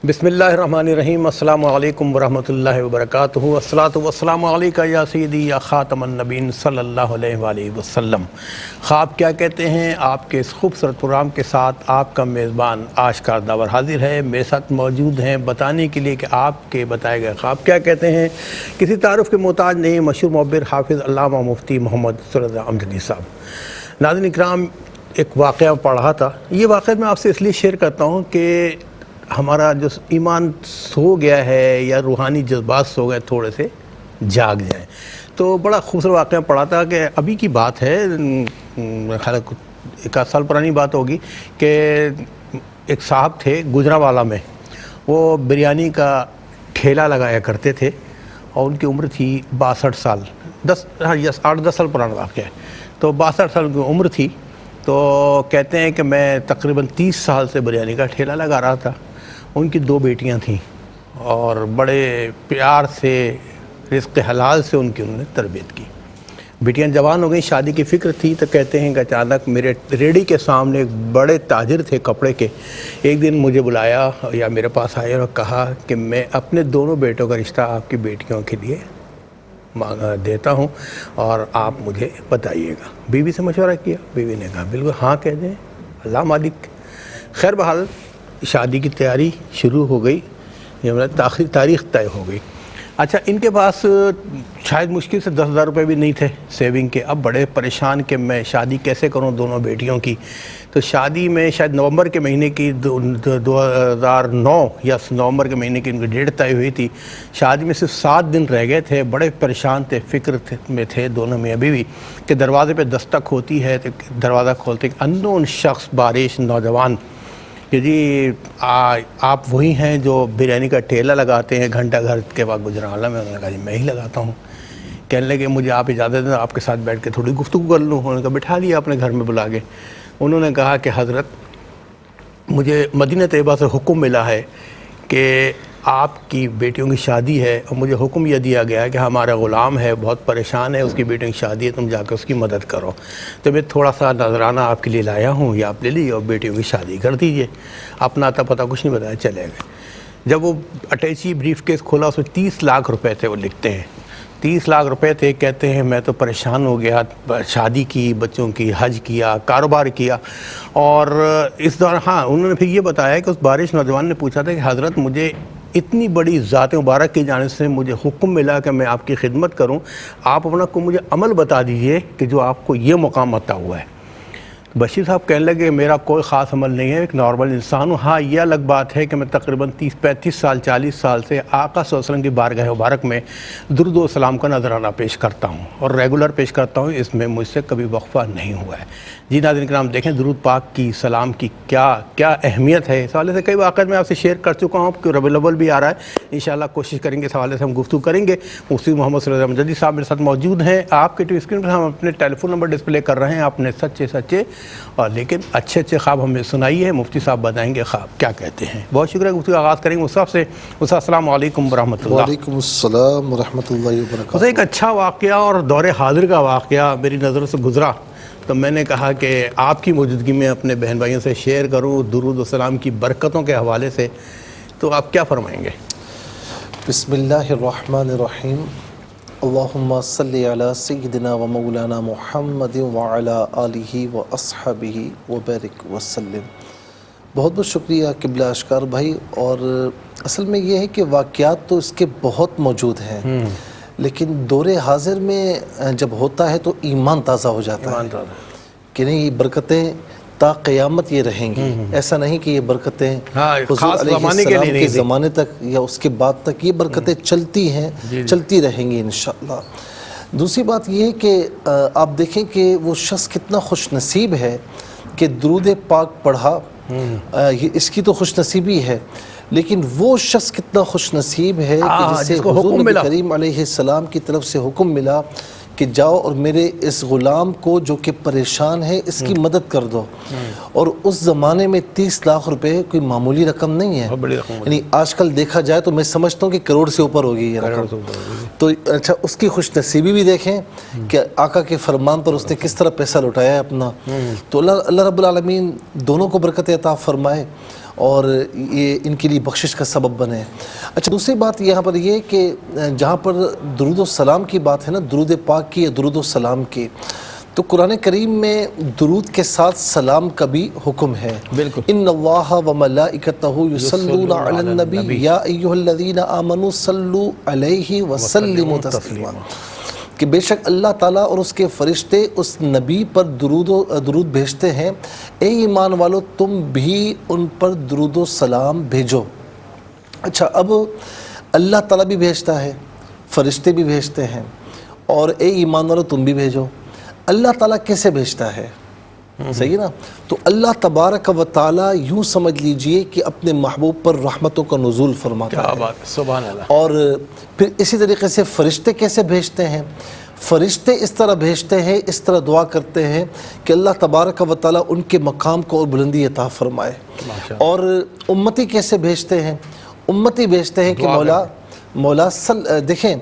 بسم اللہ الرحمن الرحیم۔ السلام علیکم ورحمۃ اللہ وبرکاتہ۔ الصلاۃ والسلام علیکہ یا سیدی یا خاتم النبیین صلی اللہ علیہ وآلہ وسلم۔ خواب کیا کہتے ہیں آپ کے اس خوبصورت پروگرام کے ساتھ آپ کا میزبان آشکار داور حاضر ہے۔ میرے ساتھ موجود ہیں بتانے کے لیے کہ آپ کے بتائے گئے خواب کیا کہتے ہیں۔ کسی تعارف کے محتاج نہیں، مشہور معبر حافظ علامہ مفتی محمد صلی اللہ امجدی صاحب۔ ناظرین اکرام، ایک واقعہ پڑھ رہا تھا۔ یہ واقعہ میں آپ سے اس لیے شیئر کرتا ہوں کہ ہمارا جو ایمان سو گیا ہے یا روحانی جذبات سو گئے تھوڑے سے جاگ جائیں۔ تو بڑا خوبصورت واقعہ پڑھا تھا کہ ابھی کی بات ہے، خیال ایک آدھ سال پرانی بات ہوگی، کہ ایک صاحب تھے گجرانوالہ میں، وہ بریانی کا ٹھیلا لگایا کرتے تھے اور ان کی عمر تھی 62 سال، 8-10 سال پرانا واقعہ ہے۔ تو 62 سال کی عمر تھی، تو کہتے ہیں کہ میں تقریباً 30 سال سے بریانی کا ٹھیلا لگا رہا تھا۔ ان کی 2 بیٹیاں تھیں اور بڑے پیار سے رزق حلال سے انہوں نے تربیت کی۔ بیٹیاں جوان ہو گئیں، شادی کی فکر تھی، تو کہتے ہیں کہ اچانک میرے ریڈی کے سامنے ایک بڑے تاجر تھے کپڑے کے، ایک دن مجھے بلایا یا میرے پاس آئے اور کہا کہ میں اپنے دونوں بیٹوں کا رشتہ آپ کی بیٹیوں کے لیے دیتا ہوں اور آپ مجھے بتائیے گا۔ بیوی سے مشورہ کیا، بیوی نے کہا بالکل ہاں کہہ دیں، اللہ مالک۔ خیر بحال شادی کی تیاری شروع ہو گئی، تاریخ طے ہو گئی۔ اچھا، ان کے پاس شاید مشکل سے 10,000 روپے بھی نہیں تھے سیونگ کے۔ اب بڑے پریشان کہ میں شادی کیسے کروں دونوں بیٹیوں کی۔ تو شادی میں شاید نومبر کے مہینے کی 2009 یا نومبر کے مہینے کی ان کی ڈیٹ طے ہوئی تھی۔ شادی میں صرف 7 دن رہ گئے تھے، بڑے پریشان تھے، فکر میں تھے دونوں میاں بیوی کہ دروازے پہ دستک ہوتی ہے تو دروازہ کھولتے ایک اننون شخص بارش نوجوان کہ جی آپ وہی ہیں جو بریانی کا ٹھیلا لگاتے ہیں گھنٹہ گھر کے بعد گجرانوالہ میں؟ انہوں نے کہا جی میں ہی لگاتا ہوں۔ کہنے لگے مجھے آپ اجازت دیں آپ کے ساتھ بیٹھ کے تھوڑی گفتگو کر لوں۔ انہوں نے کہا بٹھا لیا اپنے گھر میں بلا کے۔ انہوں نے کہا کہ حضرت مجھے مدینہ طیبہ سے حکم ملا ہے کہ آپ کی بیٹیوں کی شادی ہے اور مجھے حکم یہ دیا گیا ہے کہ ہمارا غلام ہے بہت پریشان ہے، اس کی بیٹیوں کی شادی ہے، تم جا کے اس کی مدد کرو۔ تو میں تھوڑا سا نذرانہ آپ کے لیے لایا ہوں، یا آپ لے لیجیے اور بیٹیوں کی شادی کر دیجیے۔ اپنا آتا پتہ کچھ نہیں بتایا، چلے گئے۔ جب وہ اٹیچی بریف کیس کھولا اس میں 30 لاکھ روپے تھے، وہ لکھتے ہیں 30 لاکھ روپے تھے۔ کہتے ہیں میں تو پریشان ہو گیا، شادی کی، بچوں کی، حج کیا، کاروبار کیا۔ اور اس دوران انہوں نے پھر یہ بتایا کہ اس بارش نوجوان نے پوچھا تھا کہ حضرت مجھے اتنی بڑی ذات مبارک کی جانب سے مجھے حکم ملا کہ میں آپ کی خدمت کروں، آپ اپنا کو مجھے عمل بتا دیجئے کہ جو آپ کو یہ مقام عطا ہوا ہے۔ بشیر صاحب کہنے لگے میرا کوئی خاص عمل نہیں ہے، ایک نارمل انسان ہوں۔ ہاں یہ الگ بات ہے کہ میں تقریباً 30-35 سال 40 سال سے آقا صلی اللہ علیہ وسلم کی بارگاہ مبارک میں درود و سلام کا نذرانہ پیش کرتا ہوں اور ریگولر پیش کرتا ہوں، اس میں مجھ سے کبھی وقفہ نہیں ہوا ہے۔ جی ناظرین کرام، دیکھیں درود پاک کی، سلام کی کیا اہمیت ہے۔ اس حوالے سے کئی واقعات میں آپ سے شیئر کر چکا ہوں کہ ربیع الاول بھی آ رہا ہے، انشاءاللہ کوشش کریں گے اس حوالے سے ہم گفتگو کریں گے۔ مفتی محمد صلی اللہ علیہ وسلم جدید صاحب میرے ساتھ موجود ہیں۔ آپ کے اسکرین پر ہم اپنے ٹیلی فون نمبر ڈسپلے کر رہے ہیں، آپ نے سچے اور لیکن اچھے خواب ہمیں سنائیے، مفتی صاحب بتائیں گے خواب کیا کہتے ہیں۔ بہت شکریہ۔ گفتگو آغاز کریں گے مصطفیٰ سے۔ مصطفیٰ السلام علیکم ورحمۃ اللہ۔ وعلیکم السلام ورحمۃ اللہ وبرکاتہ۔ ایک اچھا واقعہ اور دور حاضر کا واقعہ میری نظروں سے گزرا، تو میں نے کہا کہ آپ کی موجودگی میں اپنے بہن بھائیوں سے شیئر کروں درود و سلام کی برکتوں کے حوالے سے، تو آپ کیا فرمائیں گے؟ بسم اللہ الرحمن الرحیم۔ اللہم صلی علی سیدنا و مولانا محمد وعلی آلہ و اصحابہ وبارک وسلم۔ بہت بہت شکریہ قبلہ اشکار بھائی۔ اور اصل میں یہ ہے کہ واقعات تو اس کے بہت موجود ہیں، لیکن دور حاضر میں جب ہوتا ہے تو ایمان تازہ ہو جاتا ہے کہ نہیں، یہ برکتیں تا قیامت یہ رہیں گی۔ ایسا نہیں کہ یہ برکتیں حضور علیہ السلام کے زمانے تک یا اس کے بعد تک، یہ برکتیں چلتی ہیں، چلتی رہیں گی انشاءاللہ۔ دوسری بات یہ ہے کہ آپ دیکھیں کہ وہ شخص کتنا خوش نصیب ہے کہ درود پاک پڑھا، اس کی تو خوش نصیبی ہے، لیکن وہ شخص کتنا خوش نصیب ہے کہ جسے حضور نبی کریم علیہ السلام کی طرف سے حکم ملا کہ جاؤ اور میرے اس غلام کو جو کہ پریشان ہے اس کی مدد کر دو۔ اور اس زمانے میں 30 لاکھ روپے کوئی معمولی رقم نہیں ہے، یعنی آج کل دیکھا جائے تو میں سمجھتا ہوں کہ کروڑ سے اوپر ہوگی یہ رقم۔ تو اچھا، اس کی خوش نصیبی بھی دیکھیں کہ آقا کے فرمان پر اس نے کس طرح پیسہ لوٹایا ہے اپنا۔ تو اللہ رب العالمین دونوں کو برکت عطا فرمائے۔ اور یہ ان کے لیے بخشش کا سبب بنے۔ اچھا دوسری بات یہاں پر یہ کہ جہاں پر درود و سلام کی بات ہے نا، درود پاک کی یا درود و سلام کی، تو قرآن کریم میں درود کے ساتھ سلام کا بھی حکم ہے۔ بالکل۔ ان اللہ و ملائکتہ یصلون علی النبی یا ایھا الذین آمنوا صلوا علیہ وسلموا تسلیما، کہ بے شک اللہ تعالیٰ اور اس کے فرشتے اس نبی پر درود بھیجتے ہیں، اے ایمان والو تم بھی ان پر درود و سلام بھیجو۔ اچھا اب اللہ تعالیٰ بھی بھیجتا ہے، فرشتے بھی بھیجتے ہیں، اور اے ایمان والو تم بھی بھیجو۔ اللہ تعالیٰ کیسے بھیجتا ہے؟ صحیح نا؟ تو اللہ تبارک و تعالیٰ یوں سمجھ لیجئے کہ اپنے محبوب پر رحمتوں کا نزول فرماتا ہے۔ کیا بات ہے، سبحان اللہ۔ اور پھر اسی طریقے سے فرشتے کیسے بھیجتے ہیں؟ فرشتے اس طرح بھیجتے ہیں، اس طرح دعا کرتے ہیں کہ اللہ تبارک و تعالیٰ ان کے مقام کو اور بلندی عطا فرمائے۔ اور امتی کیسے بھیجتے ہیں؟ امتی بھیجتے ہیں کہ مولا دیکھیں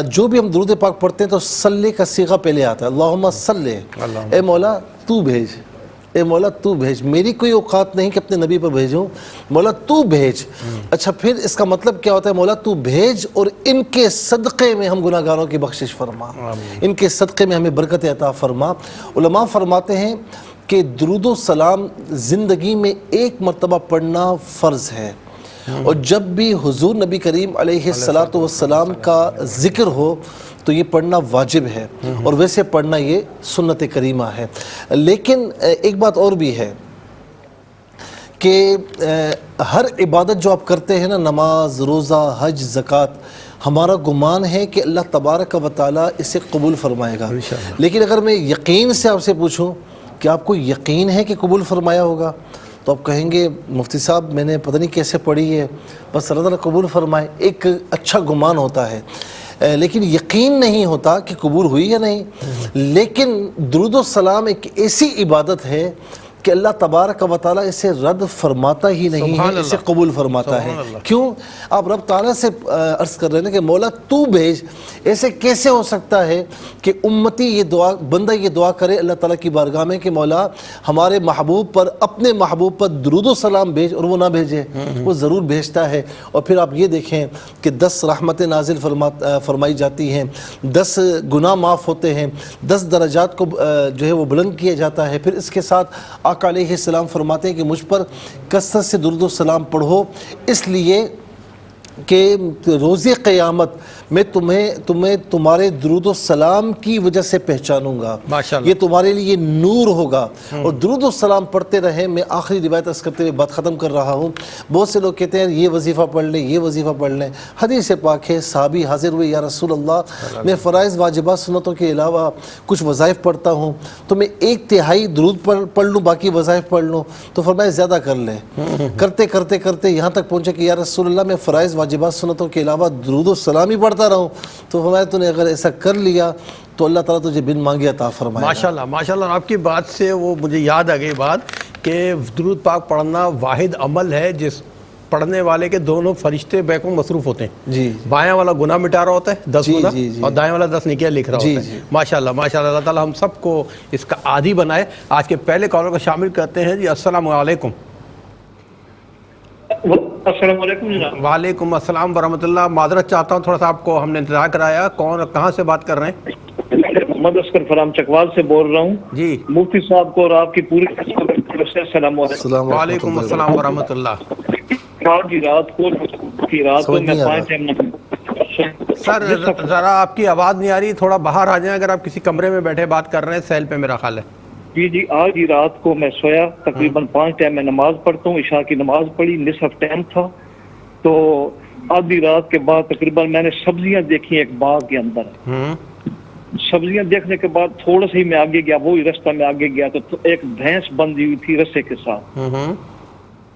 جو بھی ہم درود پاک پڑھتے ہیں تو صلی کا صیغہ پہلے آتا ہے، اللہم صلی، اے مولا تو بھیج، اے مولا تو بھیج، میری کوئی اوقات نہیں کہ اپنے نبی پر بھیجوں، مولا تو بھیج۔ اچھا پھر اس کا مطلب کیا ہوتا ہے؟ مولا تو بھیج اور ان کے صدقے میں ہم گناہ گاروں کی بخشش فرما، ان کے صدقے میں ہمیں برکت عطا فرما۔ علماء فرماتے ہیں کہ درود و سلام زندگی میں ایک مرتبہ پڑھنا فرض ہے، اور جب بھی حضور نبی کریم علیہ السلام کا ذکر ہو تو یہ پڑھنا واجب ہے، اور ویسے پڑھنا یہ سنت کریمہ ہے۔ لیکن ایک بات اور بھی ہے کہ ہر عبادت جو آپ کرتے ہیں نا، نماز، روزہ، حج، زکوٰۃ، ہمارا گمان ہے کہ اللہ تبارک و تعالیٰ اسے قبول فرمائے گا، لیکن اگر میں یقین سے آپ سے پوچھوں کہ آپ کو یقین ہے کہ قبول فرمایا ہوگا، تو آپ کہیں گے مفتی صاحب میں نے پتہ نہیں کیسے پڑھی ہے، بس اللہ تعالیٰ قبول فرمائے، ایک اچھا گمان ہوتا ہے، لیکن یقین نہیں ہوتا کہ قبول ہوئی یا نہیں۔ لیکن درود و سلام ایک ایسی عبادت ہے کہ اللہ تبارک و تعالیٰ اسے رد فرماتا ہی نہیں ہے، اسے قبول فرماتا ہے۔ کیوں؟ آپ رب تعالیٰ سے عرض کر رہے ہیں کہ مولا تو بھیج۔ ایسے کیسے ہو سکتا ہے کہ امتی یہ دعا، بندہ یہ دعا کرے اللہ تعالیٰ کی بارگاہ میں کہ مولا ہمارے محبوب پر، اپنے محبوب پر درود و سلام بھیج، اور وہ نہ بھیجے؟ وہ ضرور بھیجتا ہے۔ اور پھر آپ یہ دیکھیں کہ 10 رحمتیں نازل فرمائی جاتی ہیں، 10 گناہ معاف ہوتے ہیں، 10 درجات کو جو ہے وہ بلند کیا جاتا ہے۔ پھر اس کے ساتھ آقا علیہ السلام فرماتے ہیں کہ مجھ پر کثرت سے درود و سلام پڑھو، اس لیے کہ روز قیامت میں تمہیں تمہارے درود و سلام کی وجہ سے پہچانوں گا، یہ تمہارے لیے نور ہوگا۔ اور درود و سلام پڑھتے رہیں۔ میں آخری روایت عرض کرتے ہوئے بات ختم کر رہا ہوں۔ بہت سے لوگ کہتے ہیں یہ وظیفہ پڑھ لیں، یہ وظیفہ پڑھ لیں۔ حدیث پاک ہے، صحابی حاضر ہوئے، یا رسول اللہ میں فرائض واجبات سنتوں کے علاوہ کچھ وظائف پڑھتا ہوں، تو میں 1/3 درود پڑھ لوں، باقی وظائف پڑھ لوں؟ تو فرمایا زیادہ کر لیں۔ کرتے کرتے کرتے یہاں تک پہنچے کہ یا رسول اللہ میں فرائض واجبات سنتوں کے علاوہ درود و سلام ہی پڑھتا رہوں۔ تو فرمایا تو نے اگر ایسا کر لیا تو اللہ تعالیٰ تجھے بن مانگے عطا فرمائے گا۔ ماشاءاللہ ماشاءاللہ، آپ کی بات سے وہ مجھے یاد آ گئی بات کہ درود پاک پڑھنا واحد عمل ہے جس پڑھنے والے کے دونوں فرشتے بیکوں مصروف ہوتے ہیں۔ جی، بائیں والا گناہ مٹا رہا ہوتا ہے 10 گناہ، اور دائیں والا 10 نیکیاں لکھ رہا ہوتا ہے۔ ماشاءاللہ ماشاءاللہ، اللہ تعالیٰ ہم سب کو اس کا عادی بنائے۔ آج کے پہلے کالر کو شامل کرتے ہیں جی۔ السلام علیکم۔ السلام علیکم جناب۔ وعلیکم السلام ورحمۃ اللہ۔ معذرت چاہتا ہوں، تھوڑا سا آپ کو ہم نے انتظار کرایا۔ کون اور کہاں سے بات کر رہے ہیں؟ محمد اسکر فرام چکوال سے بول رہا ہوں جی، مفتی صاحب کو اور آپ کی پوری السلام علیکم۔ وعلیکم السلام ورحمۃ اللہ۔ آج کی رات کو میں 5 ٹائم سر ذرا آپ کی آواز نہیں آ رہی، تھوڑا باہر آ جائیں اگر آپ کسی کمرے میں بیٹھے بات کر رہے ہیں، سیل پہ میرا خیال ہے۔ جی آج ہی رات کو میں سویا، تقریباً 5 ٹائم میں نماز پڑھتا ہوں، عشاء کی نماز پڑھی، نصف ٹائم تھا، تو آدھی رات کے بعد تقریباً میں نے سبزیاں دیکھی ایک باغ کے اندر۔ سبزیاں دیکھنے کے بعد تھوڑا سا ہی میں آگے گیا، وہی رستہ میں آگے گیا تو ایک بھینس بندھی ہوئی تھی رسے کے ساتھ۔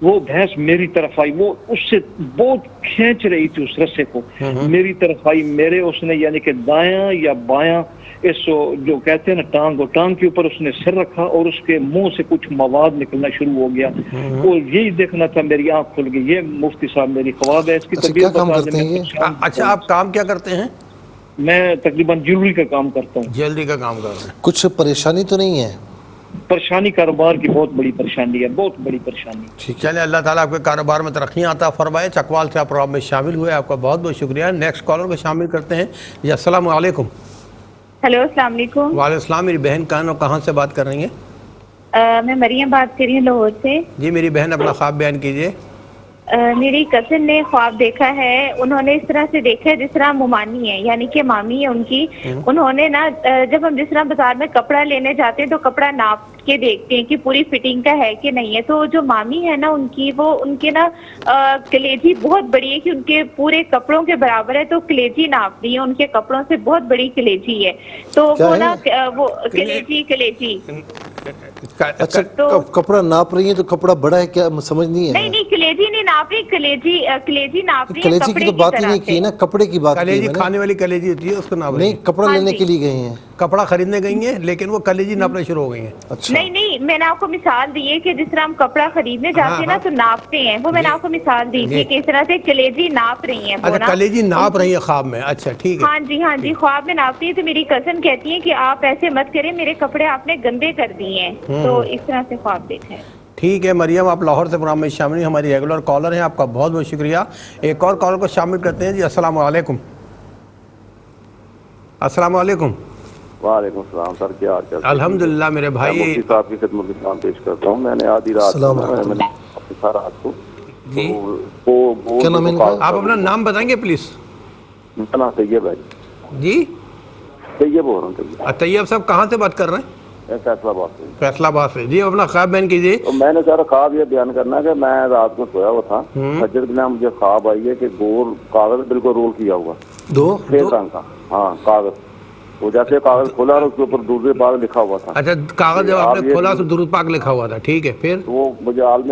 وہ بھینس میری طرف آئی، وہ اس سے بہت کھینچ رہی تھی اس رسے کو، میری طرف آئی، میرے اس نے یعنی کہ دایاں یا بایاں اس جو کہتے ہیں نا ٹانگ کے اوپر اس نے سر رکھا، اور اس کے منہ سے کچھ مواد نکلنا شروع ہو گیا، اور یہی دیکھنا تھا، میری آنکھ کھل گئی۔ یہ مفتی صاحب میری خواب ہے، اس کی طبیعت بتا دیں۔ اچھا آپ کام کیا کرتے ہیں؟ میں تقریباً جیولری کا کام کرتا ہوں۔ جیولری کا کام کر رہے ہیں۔ کچھ پریشانی تو نہیں ہے؟ پریشانی کاروبار کی بہت بڑی پریشانی ہے، بہت بڑی پریشانی۔ چلے اللہ تعالیٰ آپ کے کاروبار میں ترقیاں عطا فرمائے۔ چکوال سے آپ پروگرام میں شامل ہوئے، آپ کا بہت بہت شکریہ۔ نیکسٹ کالر کو شامل کرتے ہیں جی۔ السلام علیکم۔ ہیلو، السلام علیکم۔ وعلیکم السلام۔ میری بہن کہاں اور کہاں سے بات کر رہی ہیں؟ میں مریم بات کر رہی ہوں لاہور سے۔ جی میری بہن اپنا خواب بیان کیجیے۔ میری کزن نے خواب دیکھا ہے، انہوں نے اس طرح سے دیکھا ہے جس طرح ممانی ہے، یعنی کہ مامی ہے ان کی، انہوں نے نا جب ہم جس طرح بازار میں کپڑا لینے جاتے ہیں تو کپڑا ناپ کے دیکھتے ہیں کہ پوری فٹنگ کا ہے کہ نہیں ہے، تو جو مامی ہے نا ان کی، وہ ان کے نا کلیجی بہت بڑی ہے کہ ان کے پورے کپڑوں کے برابر ہے، تو کلیجی ناپ رہی ہے، ان کے کپڑوں سے بہت بڑی کلیجی ہے، تو وہ نا وہ کلیجی اچھا کپڑا ناپ رہی ہیں تو کپڑا بڑا ہے کیا؟ سمجھ نہیں ہے۔ نہیں کلیجی نہیں ناپ رہی، کلیجی ناپ رہی ہے، کلیجی کی تو بات ہی نہیں کی نا، کپڑے کی بات کی کلیجی میں نے۔ کھانے والی کلیجی ہوتی ہے، اس کو ناپ رہی نہیں ہیں۔ کپڑا لینے کے لیے گئی ہیں، کپڑا خریدنے گئی ہیں لیکن وہ کلیجی ناپنا شروع ہو گئی ہیں۔ اچھا نہیں میں نے آپ کو مثال دی ہے کہ جس طرح ہم کپڑا خریدنے جاتے ہیں نا تو ناپتے ہیں، وہ میں نے آپ کو مثال دی تھی کہ اس طرح سے کلیجی ناپ رہی ہیں وہ اچھا نا۔ کلیجی ناپ رہی ہے خواب میں، اچھا ٹھیک ہے۔ ہاں جی خواب میں ناپتی ہے، تو میری کزن کہتی ہے کہ آپ ایسے مت کریں، میرے کپڑے آپ نے گندے کر دیے ہیں، تو اس طرح سے خواب دیکھا ہے۔ ٹھیک ہے مریم، آپ لاہور سے پروگرام میں شامل ہیں، ہماری ریگولر کالر ہیں، آپ کا بہت بہت شکریہ۔ ایک اور کالر کو شامل کرتے ہیں جی۔ السلام علیکم۔ السلام علیکم۔ وعلیکم السلام سر، کیا حال چال؟ الحمدللہ میرے بھائی۔ میں مفتی صاحب کی خدمت میں سلام پیش کرتا ہوں۔ میں نے آدھی رات میں نے اپنی رات کو جی کیا نام ہے ان کا؟ آپ اپنا نام بتائیں گے پلیز؟ میرا نام طیب ہے جی طیب ہو رہا ہوں۔ طیب صاحب کہاں سے بات کر رہے ہیں؟ فیصلہ آباد سے۔ فیصلہ آباد سے جی، اپنا خواب بیان کیجیے۔ تو میں نے سارا خواب یہ بیان کرنا ہے کہ میں رات کو سویا ہوا تھا، فجر کے مجھے خواب آئی ہے کہ گول کاغذ بالکل رول کیا ہوا سفید رنگ کا، ہاں کاغذ، وہ جیسے کاغذ کھولا اور اس کے اوپر درود پاک لکھا ہوا تھا۔ اچھا کاغذ جب آپ نے کھولا تو درود پاک لکھا ہوا تھا، ٹھیک ہے پھر؟ تو وہ مجھے عالم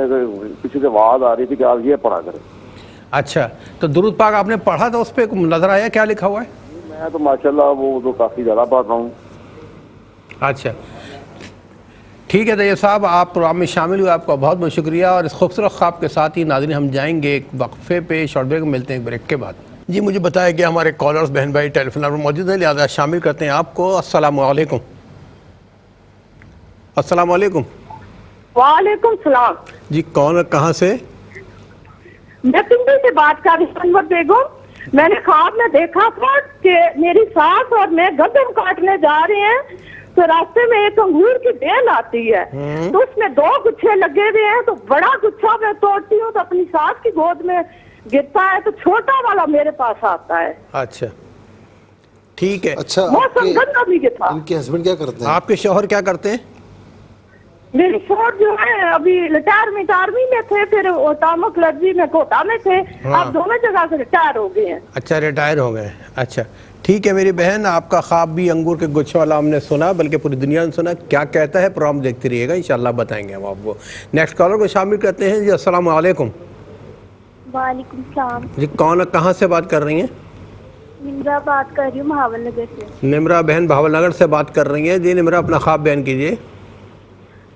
کسی سے آواز آ رہی تھی کہ آج یہ پڑھا کرے۔ اچھا تو درود پاک آپ نے پڑھا تو اس پہ نظر آیا کیا لکھا ہوا ہے؟ میں تو ماشاءاللہ وہ تو کافی زیادہ پڑھ رہا ہوں۔ اچھا ٹھیک ہے طیب صاحب، آپ پروگرام میں شامل ہوئے، آپ کا بہت بہت شکریہ۔ اور اس خوبصورت خواب کے ساتھ ہی ناظرین ہم جائیں گے ایک وقفے پہ، شارٹ بریک میں ملتے ہیں ایک بریک کے بعد۔ جی مجھے بتایا کہ ہمارے کالرز بہن بھائی ٹیلی فون پر موجود ہیں، لہٰذا شامل کرتے ہیں آپ کو۔ السلام علیکم۔ السلام علیکم۔ وعلیکم السلام۔ جی کون ہے، کہاں سے؟ میں پنڈی سے بات کر رہی ہوں، انور بیگم۔ میں نے خواب میں دیکھا تھا کہ میری ساس اور میں گندم کاٹنے جا رہے ہیں تو راستے میں ایک انگور کی بیل آتی ہے، تو اس میں 2 گچھے لگے ہوئے ہیں، تو بڑا گچھا میں توڑتی ہوں تو اپنی ساس کی گود میں گرتا ہے، تو چھوٹا والا میرے پاس آتا ہے۔ اچھا ٹھیک ہے۔ اچھا موسم گندا بھی تھا۔ ان کے ہسبینڈ کیا کرتے ہیں؟ آپ کے شوہر کیا کرتے ہیں؟ میری شوہر جو ہے ابھی ریٹائرمنٹ آرمی میں تھے، پھر اوٹامو کلرجی میں کوٹا میں تھے، اب دونوں جگہ سے ریٹائر ہو گئے ہیں۔ اچھا ریٹائر ہو گئے، اچھا ٹھیک ہے میری بہن، آپ کا خواب بھی انگور کے گچھے والا ہم نے سنا، بلکہ پوری دنیا نے سنا، کیا کہتا ہے پروگرام دیکھتے رہیے گا، انشاءاللہ بتائیں گے ہم آپ کو۔ نیکسٹ کالر کو شامل کرتے ہیں جی۔ السلام علیکم۔ وعلیکم السلام۔ جی کون کہاں سے بات کر رہی ہیں؟ نمرا بات کر رہی ہوں بھاول نگر سے۔ نمرا بہن بھاول نگر سے بات کر رہی ہیں جی۔ نمرا اپنا خواب بیان کیجیے۔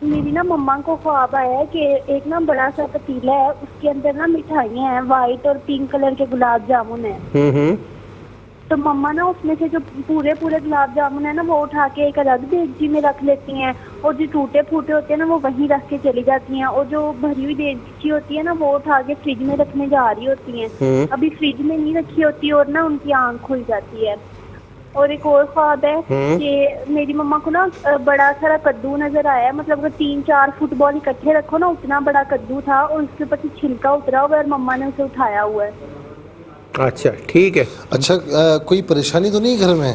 میری نا مما کو خواب آیا ہے کہ ایک نا بڑا سا پتیلا ہے، اس کے اندر نا مٹھائیاں ہیں، وائٹ اور پنک کلر کے گلاب جامن ہیں، تو مما نا اس میں سے جو پورے گلاب جامن ہیں نا وہ اٹھا کے ایک الگ دیگچی میں رکھ لیتی ہیں، اور جو ٹوٹے پھوٹے ہوتے ہیں نا وہ وہیں رکھ کے چلی جاتی ہیں، اور جو بھری ہوئی دیگچی ہوتی ہے نا وہ اٹھا کے فریج میں رکھنے جا رہی ہوتی ہیں، ابھی فریج میں نہیں رکھی ہوتی اور نا ان کی آنکھ کھل جاتی ہے۔ اور ایک اور خواب ہے کہ میری مما کو نا بڑا سارا کدو نظر آیا ہے، مطلب اگر 3-4 فٹ بال اکٹھے رکھو نا اتنا بڑا کدو تھا، اور اس کے اوپر سے چھلکا اترا ہوا ہے اور مما نے اسے اٹھایا ہوا ہے۔ اچھا ٹھیک ہے۔ اچھا کوئی پریشانی تو نہیں گھر میں؟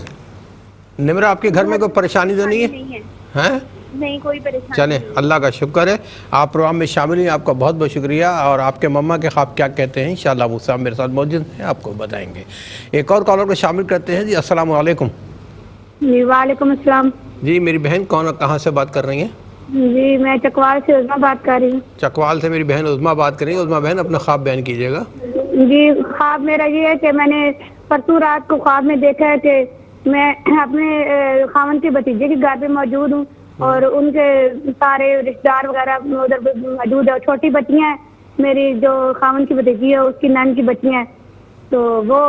نمرا آپ کے گھر میں کوئی پریشانی تو نہیں ہے؟ نہیں کوئی پریشانی چلیں اللہ کا شکر ہے، آپ پروگرام میں شامل ہیں، آپ کا بہت بہت شکریہ۔ اور آپ کے مما کے خواب کیا کہتے ہیں انشاءاللہ وہ صاحب میرے ساتھ موجود ہیں، آپ کو بتائیں گے۔ ایک اور کالر کو شامل کرتے ہیں جی۔ السلام علیکم۔ جی وعلیکم السلام۔ جی میری بہن کون اور کہاں سے بات کر رہی ہیں؟ جی میں چکوال سے عظمیٰ بات کر رہی ہوں۔ چکوال سے میری بہن عظمیٰ بات کر رہی ہیں۔ عظمیٰ بہن اپنا خواب بیان کیجیے گا۔ جی خواب میرا یہ ہے کہ میں نے پرسوں رات کو خواب میں دیکھا ہے کہ میں اپنے خاوند کے بھتیجے کے گھر پہ موجود ہوں، اور ان کے سارے رشتہ دار وغیرہ ادھر موجود ہے، چھوٹی بچیاں ہیں، میری جو خاوند کی بھتیجی ہے اس کی نان کی بچیاں ہیں، تو وہ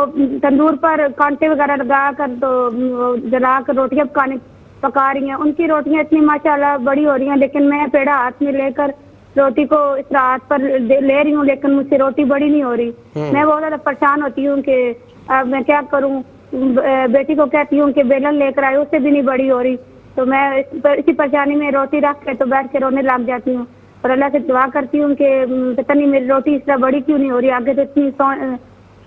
تندور پر کانٹے وغیرہ لگا کر تو جلا کر روٹیاں پکانے پکا رہی ہیں. ان کی روٹیاں اتنی ماشاءاللہ بڑی ہو رہی ہیں, لیکن میں پیڑا ہاتھ میں لے کر روٹی کو اس طرح ہاتھ پر لے رہی ہوں, لیکن مجھ سے روٹی بڑی نہیں ہو رہی. میں بہت زیادہ پریشان ہوتی ہوں کہ اب میں کیا کروں. بیٹی کو کہتی ہوں کہ بیلن لے کر آئے, اس سے بھی نہیں بڑی ہو رہی. تو میں اسی پریشانی میں روٹی رکھ کے تو بیٹھ کے رونے لگ جاتی ہوں, اور اللہ سے دعا کرتی ہوں کہ پتہ نہیں میری روٹی اس طرح بڑی کیوں نہیں ہو رہی, آگے تو اتنی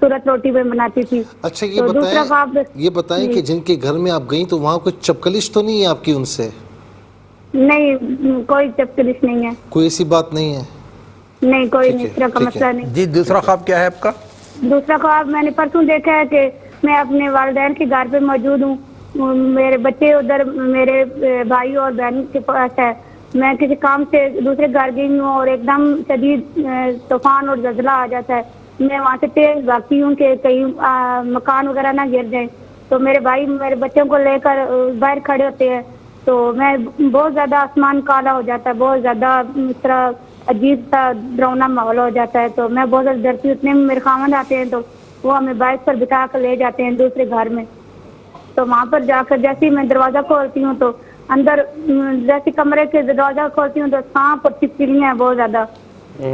صورت روٹی میں بناتی تھی. اچھا یہ بتائیں کہ جن کے گھر میں آپ گئیں تو وہاں کوئی چپکلش تو نہیں ہے آپ کی ان سے؟ نہیں, کوئی چپکلش نہیں ہے, کوئی ایسی بات نہیں ہے؟ نہیں, کوئی نہیں, اس طرح کا مسئلہ نہیں. جی دوسرا خواب کیا ہے آپ کا؟ دوسرا خواب میں نے پرسوں دیکھا ہے کہ میں اپنے والدین کے گھر پہ موجود ہوں, میرے بچے ادھر میرے بھائی اور بہن کے پاس ہے. میں کسی کام سے دوسرے گھر گئی ہوں اور ایک دم شدید طوفان اور زلزلہ آ جاتا ہے. میں وہاں سے تیز بھاگتی ہوں کہ کہیں مکان وغیرہ نہ گر جائیں. تو میرے بھائی میرے بچوں کو لے کر باہر کھڑے ہوتے ہیں, تو میں بہت زیادہ آسمان کالا ہو جاتا ہے, بہت زیادہ اس طرح عجیب سا ڈراؤنا ماحول ہو جاتا ہے. تو میں بہت زیادہ ڈرتی ہوں. اتنے میں میرے خاوند آتے ہیں تو وہ ہمیں بائک پر بٹھا کر لے جاتے ہیں دوسرے گھر میں. تو وہاں پر جا کر جیسے ہی میں دروازہ کھولتی ہوں تو اندر جیسے کمرے کے دروازہ کھولتی ہوں تو سانپ اور چھپکلیاں ہیں بہت زیادہ.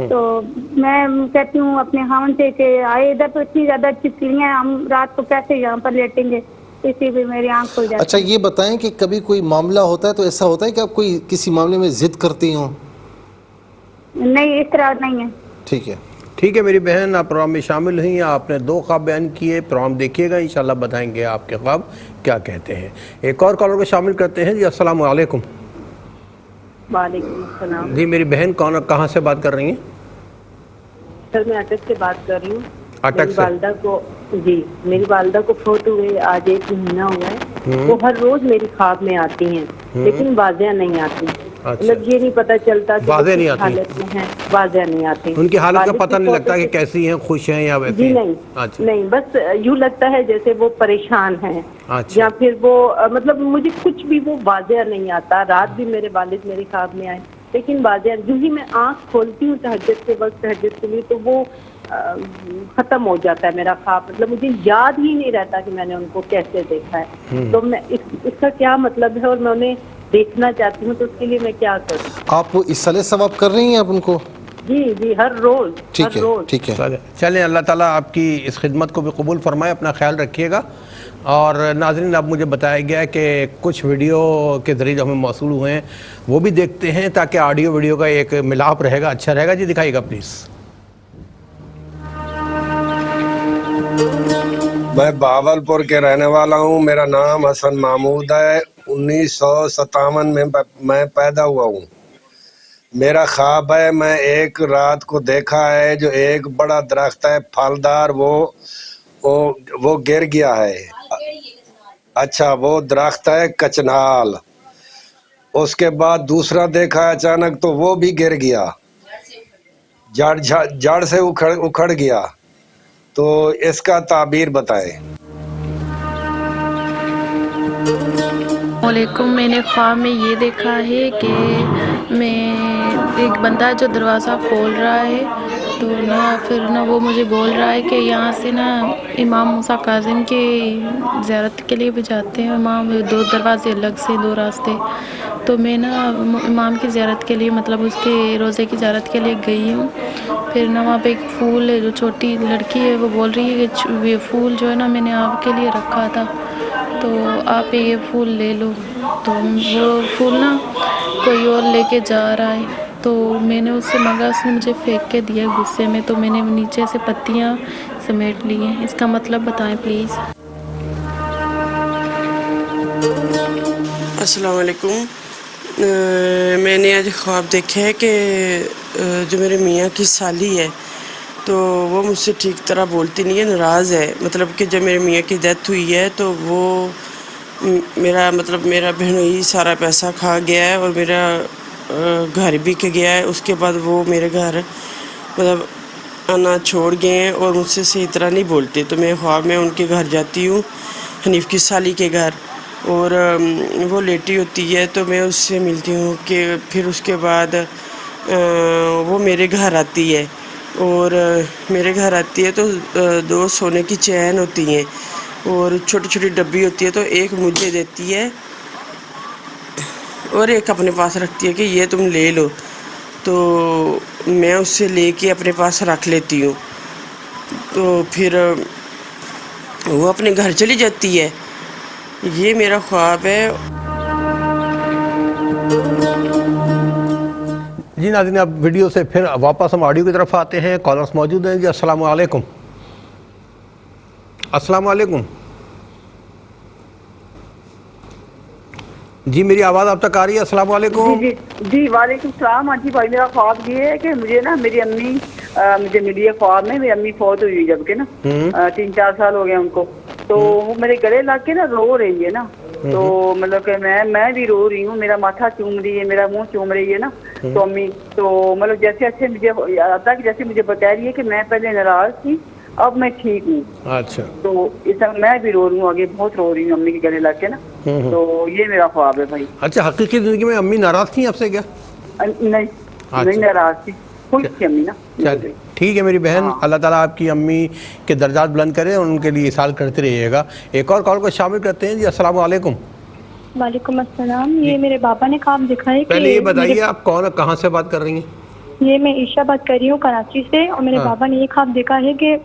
تو میں کہتی ہوں اپنے خاوند سے کہ آئے ادھر تو اتنی زیادہ چھپکلیاں ہیں, ہم رات کو کیسے یہاں پر لیٹیں گے. اسی بھی میری آنکھ کھل جاتی. اچھا یہ بتائیں کہ کبھی کوئی معاملہ ہوتا ہے تو ایسا ہوتا ہے کہ آپ کوئی کسی معاملے میں ضد کرتی ہوں؟ نہیں, اس طرح نہیں ہے. ٹھیک ہے میری بہن, آپ پروگرام میں شامل ہوئی ہیں, آپ نے 2 خواب بیان کیے. پروگرام دیکھیے گا, انشاءاللہ بتائیں گے آپ کے خواب کیا کہتے ہیں. ایک اور کالر کو شامل کرتے ہیں. جی السلام علیکم. وعلیکم السلام. جی میری بہن کہاں سے بات کر رہی ہیں؟ سر میں اٹک سے بات کر رہی ہوں. اٹک سے؟ میری والدہ کو فوت ہوئے آج 1 مہینہ ہوا ہے. وہ ہر روز میری خواب میں آتی ہیں, لیکن واضح نہیں آتی. مطلب یہ نہیں پتہ چلتا کہ واضح نہیں آتی, حالت میں ہیں, واضح نہیں آتی. ان کی حالت کا پتہ نہیں لگتا کہ کیسی ہیں, خوش ہیں یا ویسی ہیں؟ نہیں, بس یوں لگتا ہے جیسے وہ پریشان ہیں, یا پھر وہ مطلب مجھے کچھ بھی وہ واضح نہیں آتا. رات بھی میرے والد میری خواب میں آئے, لیکن واضح جو ہی میں آنکھ کھولتی ہوں تہجد کے وقت, تہجد کے لیے, تو وہ ختم ہو جاتا ہے میرا خواب. مطلب مجھے یاد ہی نہیں رہتا کہ میں نے ان کو کیسے دیکھا ہے. تو میں اس کا کیا مطلب ہے, اور میں انہیں دیکھنا چاہتی ہوں, تو اس کے لیے میں کیا کروں؟ آپ اصلاح ثواب کر رہی ہیں آپ ان کو؟ جی ہر روز. ٹھیک ہے. چلیں, اللہ تعالیٰ آپ کی اس خدمت کو بھی قبول فرمائے. اپنا خیال رکھیے گا. اور ناظرین, اب مجھے بتایا گیا کہ کچھ ویڈیو کے ذریعے جو ہمیں موصول ہوئے ہیں وہ بھی دیکھتے ہیں تاکہ آڈیو ویڈیو کا ایک ملاپ رہے گا, اچھا رہے گا. جی دکھائیے گا پلیز. میں بہاولپور کے رہنے والا ہوں. میرا نام حسن محمود ہے. 1957 میں میں پیدا ہوا ہوں. میرا خواب ہے, میں ایک رات کو دیکھا ہے جو ایک بڑا درخت ہے پھلدار, وہ گر گیا ہے. اچھا, وہ درخت ہے کچنال. اس کے بعد دوسرا دیکھا اچانک تو وہ بھی گر گیا, جڑ سے اکھڑ گیا. تو اس کا تعبیر بتائیں. علیکم. میں نے خواب میں یہ دیکھا ہے کہ میں ایک بندہ جو دروازہ کھول رہا ہے, تو پھر وہ مجھے بول رہا ہے کہ یہاں سے امام موسیٰ کاظم کی زیارت کے لیے بھی جاتے ہیں. امام 2 دروازے الگ سے, 2 راستے. تو میں امام کی زیارت کے لیے, مطلب اس کے روزے کی زیارت کے لیے گئی ہوں. پھر وہاں پہ ایک پھول ہے, جو چھوٹی لڑکی ہے وہ بول رہی ہے کہ یہ پھول جو ہے میں نے آپ کے لیے رکھا تھا, تو آپ یہ پھول لے لو. تو وہ پھول کوئی اور لے کے جا رہا ہے. تو میں نے اس سے مانگا, اس نے مجھے پھینک کے دیا غصے میں. تو میں نے نیچے سے پتیاں سمیٹ لی ہیں. اس کا مطلب بتائیں پلیز. السلام علیکم. میں نے آج خواب دیکھا ہے کہ جو میرے میاں کی سالی ہے تو وہ مجھ سے ٹھیک طرح بولتی نہیں ہے, ناراض ہے. مطلب کہ جب میرے میاں کی ڈیتھ ہوئی ہے تو وہ میرا بہنوئی سارا پیسہ کھا گیا ہے, اور میرا گھر بک گیا ہے. اس کے بعد وہ میرے گھر مطلب آنا چھوڑ گئے ہیں, اور مجھ سے صحیح طرح نہیں بولتے. تو میں خواب میں ان کے گھر جاتی ہوں, حنیف کی سالی کے گھر, اور وہ لیٹی ہوتی ہے. تو میں اس سے ملتی ہوں. کہ پھر اس کے بعد وہ میرے گھر آتی ہے, اور میرے گھر آتی ہے تو 2 سونے کی چین ہوتی ہیں, اور چھوٹی چھوٹی ڈبی ہوتی ہے. تو ایک مجھے دیتی ہے اور ایک اپنے پاس رکھتی ہے کہ یہ تم لے لو، تو میں اس سے لے کے اپنے پاس رکھ لیتی ہوں، تو پھر وہ اپنے گھر چلی جاتی ہے۔ یہ میرا خواب ہے۔ جی ناظرین، اب ویڈیو سے پھر واپس ہم آڈیو کی طرف آتے ہیں۔ کالرس موجود ہیں جی۔ السلام علیکم۔ السلام علیکم جی، میری آواز آپ تک آ رہی ہے؟ السلام علیکم۔ جی وعلیکم السلام۔ ہاں جی بھائی، میرا خواب یہ ہے کہ مجھے نا میری امی مجھے ملی ہے خواب میں، میری امی فوت ہوئی جب کہ نا 3-4 سال ہو گئے ان کو، تو وہ میرے گلے لگ کے نا رو رہی ہے نا، تو مطلب کہ میں بھی رو رہی ہوں، میرا ماتھا چوم رہی ہے، میرا منہ چوم رہی ہے نا تو امی، تو مطلب جیسے مجھے آتا کہ جیسے مجھے بتا رہی ہے کہ میں پہلے ناراض تھی اب میں ٹھیک ہوں۔ اچھا، تو اس طرح میں بھی رو رہی ہوں، آگے بہت رو رہی ہوں امی کے گلے لگ کے نا، تو یہ میرا خواب ہے بھائی۔ اچھا، حقیقی زندگی میں امی ناراض تھیں آپ سے کیا؟ نہیں ناراض تھی، خوش تھی امی نا۔ چلیے ٹھیک ہے میری بہن، اللہ تعالیٰ آپ کی امی کے درجات بلند کرے اور ان کے لیے اصال کرتے رہیے گا۔ ایک اور کال کو شامل کرتے ہیں جی۔ السلام علیکم۔ وعلیکم السلام۔ یہ میرے بابا نے خواب دکھا ہے۔ پہلے یہ بتائیے آپ کون کہاں سے بات کر رہی ہیں؟ یہ میں عائشہ بات کر رہی ہوں کراچی سے، اور میرے بابا نے یہ خواب دیکھا ہے کہ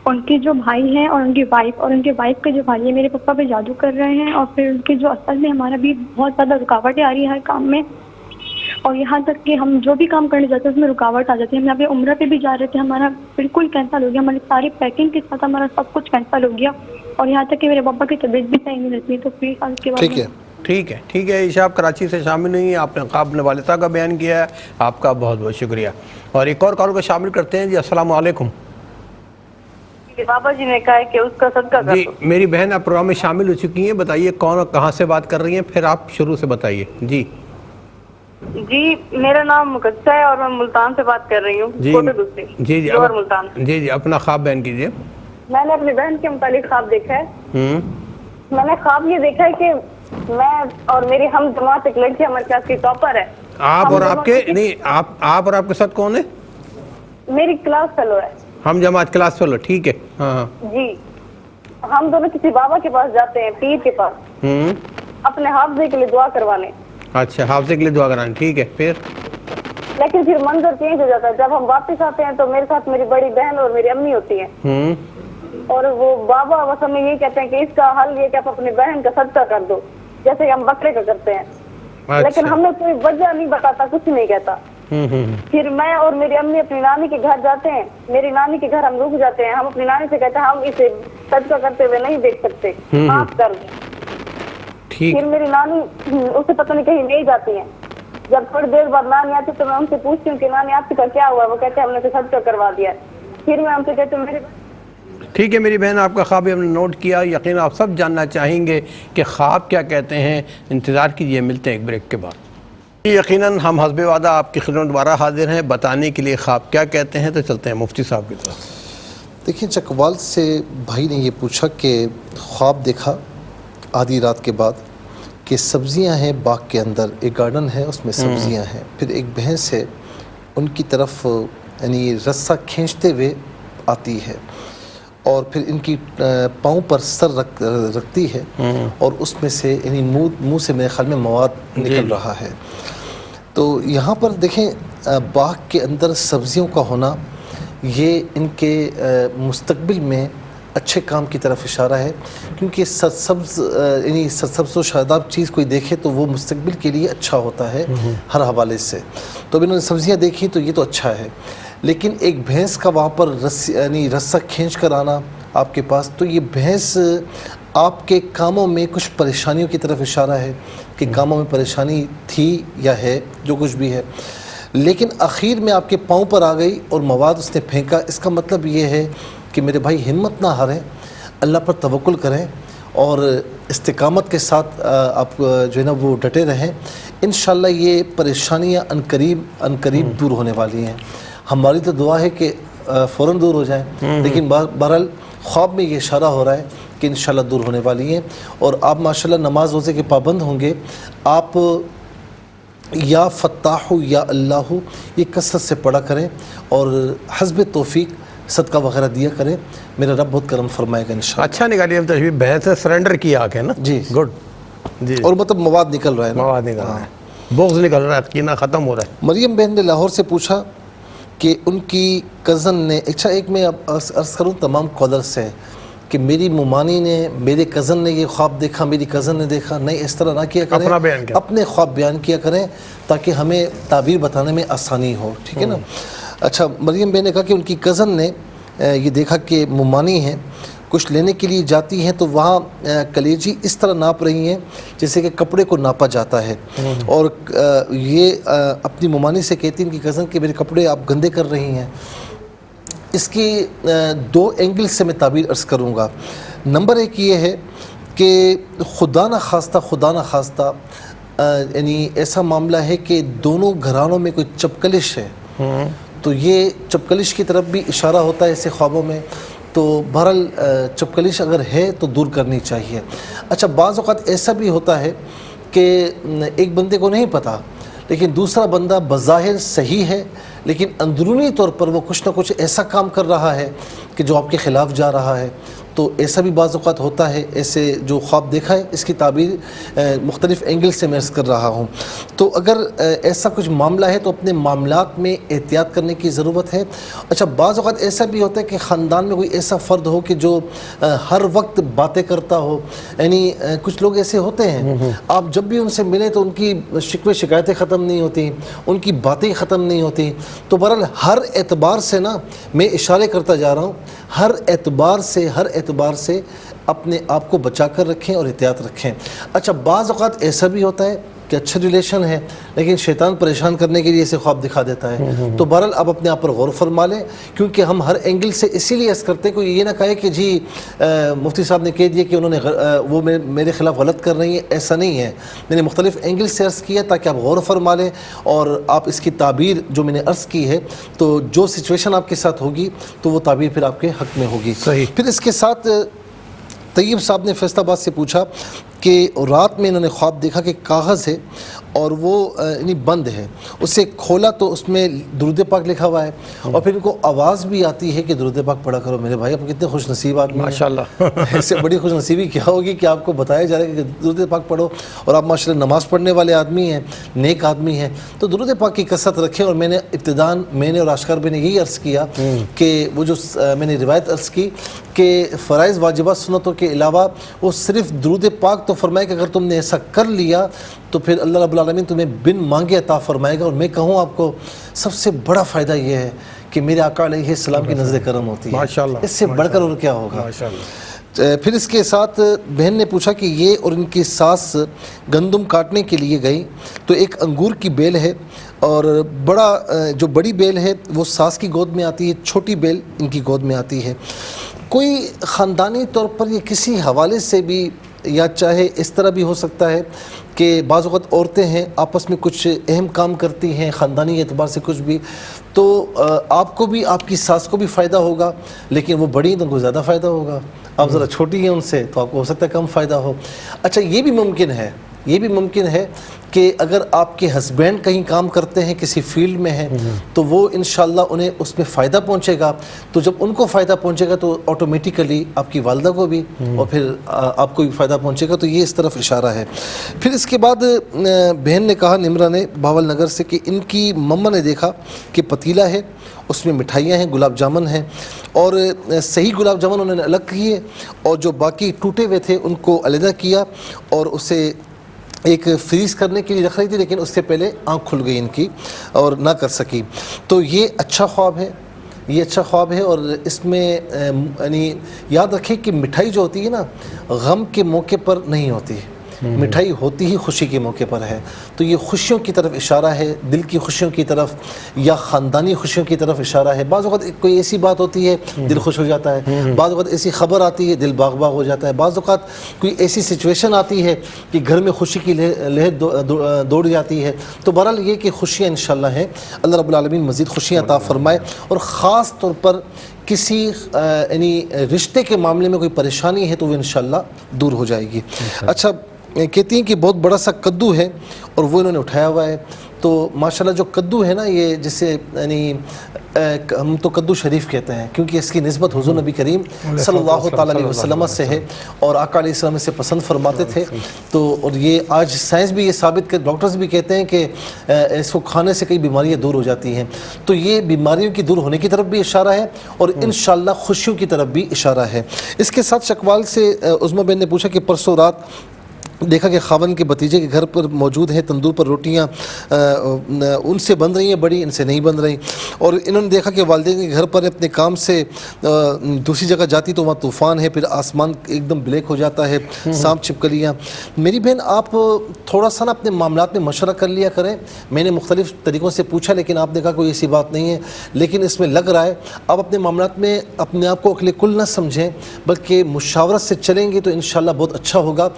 ان کے جو بھائی ہیں اور ان کی وائف اور ان کے وائف کے جو بھائی ہیں میرے پپا پہ جادو کر رہے ہیں، اور پھر ان کے جو اصل میں ہمارا بھی بہت زیادہ رکاوٹیں آ رہی ہے ہر کام میں، اور یہاں تک کہ ہم جو بھی کام کرنے جاتے ہیں اس میں رکاوٹ آ جاتی ہے۔ ہم یہاں پہ عمرہ پہ بھی جا رہے تھے، ہمارا بالکل کینسل ہو گیا، ہماری ساری پیکنگ کے ساتھ ہمارا سب کچھ کینسل ہو گیا، اور یہاں تک کہ میرے پاپا کی طبیعت بھی صحیح نہیں رہتی ہے۔ تو پلیز اس کے بعد ٹھیک ہے عائشہ، آپ کراچی سے شامل ہوئی ہیں، آپ نے خواب اپنے والد صاحب کا بیان کیا ہے، آپ کا بہت بہت شکریہ۔ اور ایک اور کال کو شامل کرتے ہیں جی۔ السلام علیکم۔ بابا جی نے کہا ہے کہ اس کا صدقہ کر جی میری بہن، آپ پروگرام میں شامل ہو چکی ہیں، بتائیے کون اور کہاں سے بات کر رہی ہیں، پھر آپ شروع سے بتائیے۔ جی میرا نام مقدسہ ہے اور میں ملتان سے بات کر رہی ہوں۔ جی اپنا خواب بیان کیجیے۔ میں نے اپنی بہن کے متعلق خواب دیکھا ہے۔ میں نے خواب یہ دیکھا ہے کہ میں اور میری ہم جماعت ایک لڑکی ہمارے کلاس کی ٹاپر ہے۔ آپ اور آپ کے ساتھ کون ہے؟ میری کلاس فیلو ہے۔ ہم جماعت کلاس فیلو، ٹھیک ہے۔ ہاں جی، ہم دونوں کسی بابا کے پاس جاتے ہیں، پیر کے پاس، اپنے حافظے کے لیے دعا کروانے۔ اچھا، حافظے کے لیے دعا کرانے، ٹھیک ہے۔ لیکن پھر منظر چینج ہو جاتا ہے، جب ہم واپس آتے ہیں تو میرے ساتھ میری بڑی بہن اور میری امی ہوتی ہیں، اور وہ بابا بس ہمیں یہ کہتے ہیں کہ اس کا حل یہ کہ آپ اپنی بہن کا صدقہ کر دو، جیسے ہم بکرے کا کرتے ہیں۔ لیکن ہمیں کوئی وجہ نہیں بتاتا، کچھ نہیں کہتا۔ پھر میں اور میری امی اپنی نانی کے گھر جاتے ہیں، میری نانی کے گھر ہم رک جاتے ہیں، ہم اپنی نانی سے کہتے ہیں ہم اسے صدقہ کرتے ہوئے نہیں دیکھ سکتے، معاف کر دیں۔ پھر میری نانی اسے پتہ نہیں کہیں نہیں جاتی ہیں، جب تھوڑی دیر بعد نانی آتی تو میں ان سے پوچھتی ہوں کہ نانی آپ کا کیا ہوا؟ وہ کہتے ہیں ہم نے اسے صدقہ کروا دیا۔ پھر میں ان سے کہتی ہوں ٹھیک ہے میری بہن، آپ کا خواب ہم نے نوٹ کیا، یقین آپ سب جاننا چاہیں گے کہ خواب کیا کہتے ہیں۔ انتظار کیجیے، ملتے ہیں ایک بریک کے بعد۔ یقیناً ہم حسب وعدہ آپ کی خدمت دوبارہ حاضر ہیں بتانے کے لیے خواب کیا کہتے ہیں۔ تو چلتے ہیں مفتی صاحب کی طرف۔ دیکھیں، چکوال سے بھائی نے یہ پوچھا کہ خواب دیکھا آدھی رات کے بعد کہ سبزیاں ہیں باغ کے اندر، ایک گارڈن ہے اس میں سبزیاں ہیں، پھر ایک بھینس ہے ان کی طرف یعنی رسہ کھینچتے ہوئے آتی ہے، اور پھر ان کی پاؤں پر سر رکھتی ہے، اور اس میں سے یعنی منہ سے میرے خیال میں مواد نکل رہا ہے۔ تو یہاں پر دیکھیں، باغ کے اندر سبزیوں کا ہونا یہ ان کے مستقبل میں اچھے کام کی طرف اشارہ ہے، کیونکہ سرسبز و شاداب چیز کوئی دیکھے تو وہ مستقبل کے لیے اچھا ہوتا ہے ہر حوالے سے۔ تو اب انہوں نے سبزیاں دیکھی تو یہ تو اچھا ہے، لیکن ایک بھینس کا وہاں پر رسہ کھینچ کر آنا آپ کے پاس، تو یہ بھینس آپ کے کاموں میں کچھ پریشانیوں کی طرف اشارہ ہے کہ کاموں میں پریشانی تھی یا ہے، جو کچھ بھی ہے، لیکن آخر میں آپ کے پاؤں پر آ گئی اور مواد اس نے پھینکا۔ اس کا مطلب یہ ہے کہ میرے بھائی ہمت نہ ہاریں، اللہ پر توکل کریں اور استقامت کے ساتھ آپ جو ہے نا وہ ڈٹے رہیں۔ انشاءاللہ یہ پریشانیاں عنقریب دور ہونے والی ہیں۔ ہماری تو دعا ہے کہ فوراً دور ہو جائیں، لیکن بہرحال خواب میں یہ اشارہ ہو رہا ہے کہ انشاءاللہ دور ہونے والی ہیں۔ اور آپ ماشاءاللہ نماز روزے کے پابند ہوں گے، آپ یا فتاح یا اللہ یہ کثرت سے پڑھا کریں اور حسب توفیق صدقہ وغیرہ دیا کریں، میرا رب بہت کرم فرمائے گا انشاءاللہ۔ اچھا نکالیے اب تشریف، بحث سرنڈر کی آنکھ ہے نا؟ جی گڈ، جی اور مطلب مواد نکل رہا ہے، مواد نکل رہا ہے، بغض نکل رہا ہے، کینہ ختم ہو رہا ہے. مریم بہن نے لاہور سے پوچھا کہ ان کی کزن نے، اچھا ایک میں اب عرض کروں تمام کالر سے کہ میری ممانی نے، میرے کزن نے یہ خواب دیکھا، میری کزن نے دیکھا، نہیں اس طرح نہ کیا کریں، اپنا بیان کیا، اپنے خواب بیان کیا کریں تاکہ ہمیں تعبیر بتانے میں آسانی ہو، ٹھیک ہے نا. اچھا مریم بہن نے کہا کہ ان کی کزن نے یہ دیکھا کہ ممانی ہیں، کچھ لینے کے لیے جاتی ہیں تو وہاں کلیجی اس طرح ناپ رہی ہیں جیسے کہ کپڑے کو ناپا جاتا ہے، اور یہ اپنی ممانی سے کہتی ہیں ان کی کزن کہ میرے کپڑے آپ گندے کر رہی ہیں. اس کی 2 اینگل سے میں تعبیر عرض کروں گا. نمبر 1 یہ ہے کہ خدا نہ خواستہ یعنی ایسا معاملہ ہے کہ دونوں گھرانوں میں کوئی چپکلش ہے، تو یہ چپکلش کی طرف بھی اشارہ ہوتا ہے ایسے خوابوں میں. تو بہرحال چپکلش اگر ہے تو دور کرنی چاہیے. اچھا بعض اوقات ایسا بھی ہوتا ہے کہ ایک بندے کو نہیں پتہ لیکن دوسرا بندہ بظاہر صحیح ہے لیکن اندرونی طور پر وہ کچھ نہ کچھ ایسا کام کر رہا ہے کہ جو آپ کے خلاف جا رہا ہے. تو ایسا بھی بعض اوقات ہوتا ہے. ایسے جو خواب دیکھا ہے اس کی تعبیر مختلف اینگل سے میں عرض کر رہا ہوں. تو اگر ایسا کچھ معاملہ ہے تو اپنے معاملات میں احتیاط کرنے کی ضرورت ہے. اچھا بعض اوقات ایسا بھی ہوتا ہے کہ خاندان میں کوئی ایسا فرد ہو کہ جو ہر وقت باتیں کرتا ہو، یعنی کچھ لوگ ایسے ہوتے ہیں آپ جب بھی ان سے ملیں تو ان کی شکوے شکایتیں ختم نہیں ہوتی، ان کی باتیں ختم نہیں ہوتی. تو بہرحال ہر اعتبار سے نا میں اشارے کرتا جا رہا ہوں، ہر اعتبار سے اپنے آپ کو بچا کر رکھیں اور احتیاط رکھیں. اچھا بعض اوقات ایسا بھی ہوتا ہے کہ اچھا ریلیشن ہے لیکن شیطان پریشان کرنے کے لیے اسے خواب دکھا دیتا ہے. تو بہرحال آپ اپنے آپ پر غور فرما لیں، کیونکہ ہم ہر اینگل سے اسی لیے عرض کرتے ہیں کوئی یہ نہ کہے کہ جی مفتی صاحب نے کہہ دیا کہ انہوں نے وہ میرے خلاف غلط کر رہی ہیں. ایسا نہیں ہے، میں نے مختلف اینگل سے عرض کیا تاکہ آپ غور فرما لیں اور آپ اس کی تعبیر جو میں نے عرض کی ہے تو جو سچویشن آپ کے ساتھ ہوگی تو وہ تعبیر پھر آپ کے حق میں ہوگی. صحیح. پھر اس کے ساتھ طیب صاحب نے فیصل آباد سے پوچھا کہ رات میں انہوں نے خواب دیکھا کہ کاغذ ہے اور وہ یعنی بند ہے، اسے کھولا تو اس میں درود پاک لکھا ہوا ہے اور پھر ان کو آواز بھی آتی ہے کہ درود پاک پڑھا کرو. میرے بھائی آپ کتنے خوش نصیب آدمی ہیں ماشاءاللہ. اس سے بڑی خوش نصیبی کیا ہوگی کہ آپ کو بتایا جا رہا ہے کہ درود پاک پڑھو، اور آپ ماشاءاللہ نماز پڑھنے والے آدمی ہیں، نیک آدمی ہیں. تو درود پاک کی کثرت رکھیں. اور میں نے ابتداً میں نے اور آشکار بھائی نے یہی عرض کیا کہ وہ جو میں نے روایت عرض کی کہ فرائض واجبات سنتوں کے علاوہ وہ صرف درود پاک تو فرمائے کہ اگر تم نے ایسا کر لیا تو پھر اللہ رب العالمین تمہیں بن مانگے عطا فرمائے گا. اور میں کہوں آپ کو سب سے بڑا فائدہ یہ ہے کہ میرے آقا علیہ السلام کی نظر کرم ہوتی ہے، ماشاءاللہ. اس سے بڑھ کر اور کیا ہوگا. ماشاءاللہ. پھر اس کے ساتھ بہن نے پوچھا کہ یہ اور ان کی ساس گندم کاٹنے کے لیے گئی تو ایک انگور کی بیل ہے اور جو بڑی بیل ہے وہ ساس کی گود میں آتی ہے، چھوٹی بیل ان کی گود میں آتی ہے. کوئی خاندانی طور پر یہ کسی حوالے سے بھی یا چاہے اس طرح بھی ہو سکتا ہے کہ بعض اوقات عورتیں ہیں آپس میں کچھ اہم کام کرتی ہیں خاندانی اعتبار سے کچھ بھی، تو آپ کو بھی آپ کی ساس کو بھی فائدہ ہوگا، لیکن وہ بڑی ہیں تو ان کو زیادہ فائدہ ہوگا. آپ ذرا چھوٹی ہیں ان سے تو آپ کو ہو سکتا ہے کم فائدہ ہو. اچھا یہ بھی ممکن ہے کہ اگر آپ کے ہسبینڈ کہیں کام کرتے ہیں کسی فیلڈ میں ہیں تو وہ انشاءاللہ انہیں اس میں فائدہ پہنچے گا. تو جب ان کو فائدہ پہنچے گا تو آٹومیٹیکلی آپ کی والدہ کو بھی اور پھر آپ کو بھی فائدہ پہنچے گا. تو یہ اس طرف اشارہ ہے. پھر اس کے بعد بہن نے کہا نمرہ نے باول نگر سے کہ ان کی مما نے دیکھا کہ پتیلا ہے، اس میں مٹھائیاں ہیں، گلاب جامن ہیں، اور صحیح گلاب جامن انہوں نے الگ کیے اور جو باقی ٹوٹے ہوئے تھے ان کو علیحدہ کیا اور اسے ایک فریز کرنے کے لیے رکھ رہی تھی، لیکن اس سے پہلے آنکھ کھل گئی ان کی اور نہ کر سکی. تو یہ اچھا خواب ہے اور اس میں یعنی یاد رکھیں کہ مٹھائی جو ہوتی ہے نا غم کے موقع پر نہیں ہوتی، مٹھائی ہوتی ہی خوشی کے موقع پر ہے. تو یہ خوشیوں کی طرف اشارہ ہے، دل کی خوشیوں کی طرف یا خاندانی خوشیوں کی طرف اشارہ ہے. بعض اوقات کوئی ایسی بات ہوتی ہے دل خوش ہو جاتا ہے، بعض اوقات ایسی خبر آتی ہے دل باغ باغ ہو جاتا ہے، بعض اوقات کوئی ایسی سچویشن آتی ہے کہ گھر میں خوشی کی لہر دوڑ جاتی ہے. تو بہرحال یہ کہ خوشیاں انشاءاللہ ہیں، اللہ رب العالمین مزید خوشیاں عطا فرمائے. اور خاص طور پر کسی یعنی رشتے کے معاملے میں کوئی پریشانی ہے تو وہ انشاءاللہ دور ہو جائے گی. اچھا کہتی ہیں کہ بہت بڑا سا کدو ہے اور وہ انہوں نے اٹھایا ہوا ہے. تو ماشاءاللہ جو کدو ہے نا یہ جسے یعنی ہم تو کدو شریف کہتے ہیں کیونکہ اس کی نسبت حضور نبی کریم صلی اللہ تعالیٰ علیہ وسلم سے ہے اور آقا علیہ السلام سے پسند فرماتے تھے. تو اور یہ آج سائنس بھی یہ ثابت کر، ڈاکٹرز بھی کہتے ہیں کہ اس کو کھانے سے کئی بیماریاں دور ہو جاتی ہیں. تو یہ بیماریوں کی دور ہونے کی طرف بھی اشارہ ہے اور انشاءاللہ خوشیوں کی طرف بھی اشارہ ہے. اس کے ساتھ شکوال سے عظمیٰ بہن نے پوچھا کہ پرسوں رات دیکھا کہ خاوند کے بھتیجے کے گھر پر موجود ہیں، تندور پر روٹیاں ان سے بن رہی ہیں بڑی، ان سے نہیں بن رہی، اور انہوں نے دیکھا کہ والدین کے گھر پر اپنے کام سے دوسری جگہ جاتی تو وہاں طوفان ہے، پھر آسمان ایک دم بلیک ہو جاتا ہے، سانپ چھپکلیاں. میری بہن آپ تھوڑا سا نا اپنے معاملات میں مشورہ کر لیا کریں. میں نے مختلف طریقوں سے پوچھا لیکن آپ نے کہا کوئی ایسی بات نہیں ہے، لیکن اس میں لگ رہا ہے آپ اپنے معاملات میں اپنے آپ کو عقل کل نہ سمجھیں بلکہ مشاورت سے چلیں گے تو انشاءاللہ بہت اچھا ہوگا.